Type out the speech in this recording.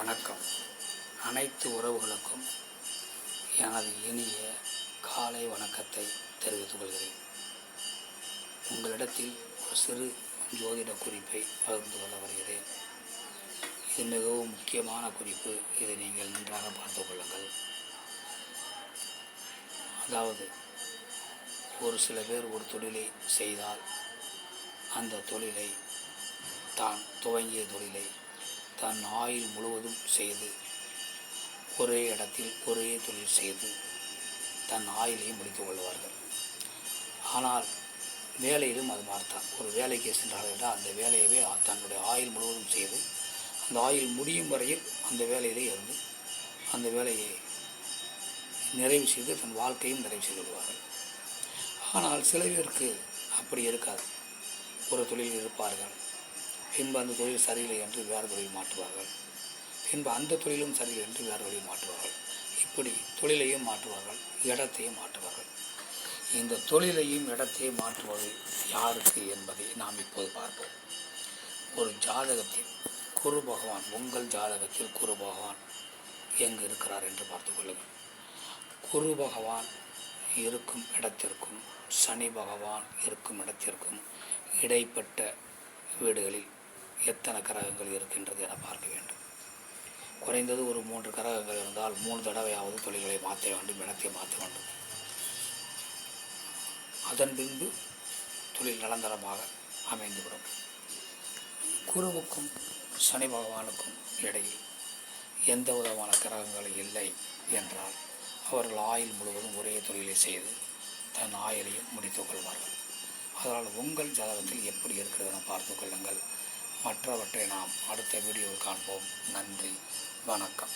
வணக்கம். அனைத்து உறவுகளுக்கும் எனது இனிய காலை வணக்கத்தை தெரிவித்துக் கொள்கிறேன். உங்களிடத்தில் ஒரு சிறு ஜோதிட குறிப்பை பகிர்ந்து கொள்ள வருகிறேன். இது மிகவும் முக்கியமான குறிப்பு. இதை நீங்கள் நன்றாக பார்த்து கொள்ளுங்கள். அதாவது, ஒரு சில பேர் ஒரு தொழிலை செய்தால் அந்த தொழிலை தான் துவங்கிய தொழிலை தன் ஆயுள் முழுவதும் செய்து ஒரே இடத்தில் ஒரே தொழில் செய்து தன் ஆயுளையும் முடித்துக் கொள்வார்கள். ஆனால் வேலையிலும் அது மாறுதான். ஒரு வேலைக்கு சென்றார்கள் அந்த வேலையவே தன்னுடைய ஆயுள் முழுவதும் செய்து அந்த ஆயுள் முடியும் வரையில் அந்த வேலையிலே இருந்து அந்த வேலையை நிறைவு செய்து தன் வாழ்க்கையும் நிறைவு செய்து கொள்வார்கள். ஆனால் சில பேருக்கு அப்படி இருக்காது. ஒரு தொழில் இருப்பார்கள், பின்பு அந்த தொழில் சரியில்லை என்று வேறு தொழில் மாற்றுவார்கள், பின்பு அந்த தொழிலும் சரியில்லை என்று வேறு தொழில் மாற்றுவார்கள். இப்படி தொழிலையும் மாற்றுவார்கள், இடத்தையும் மாற்றுவார்கள். இந்த தொழிலையும் இடத்தையும் மாற்றுவது யாருக்கு என்பதை நாம் இப்போது பார்ப்போம். ஒரு ஜாதகத்தில் குரு பகவான், உங்கள் ஜாதகத்தில் குரு பகவான் எங்கு இருக்கிறார் என்று பார்த்துக் கொள்ளுங்கள். குரு பகவான் இருக்கும் இடத்திற்கும் சனி பகவான் இருக்கும் இடத்திற்கும் இடைப்பட்ட வீடுகளில் எத்தனை கிரகங்கள் இருக்கின்றது என பார்க்க வேண்டும். குறைந்தது ஒரு 3 கிரகங்கள் இருந்தால் 3 தடவையாவது தொழில்களை மாற்ற வேண்டும், இடத்தை மாற்ற வேண்டும். அதன் பின்பு தொழில் நிரந்தரமாக அமைந்துவிடும். குருவுக்கும் சனி பகவானுக்கும் இடையில் எந்த விதமான கிரகங்கள் இல்லை என்றால் அவர்கள் ஆயுள் முழுவதும் ஒரே தொழிலை செய்து தன் ஆயுளையும் முடித்துக் கொள்வார்கள். அதனால் உங்கள் ஜாதகத்தில் எப்படி இருக்கிறது என பார்த்து கொள்ளுங்கள். மற்றவற்றை நாம் அடுத்த வீடியோவில் காண்போம். நன்றி, வணக்கம்.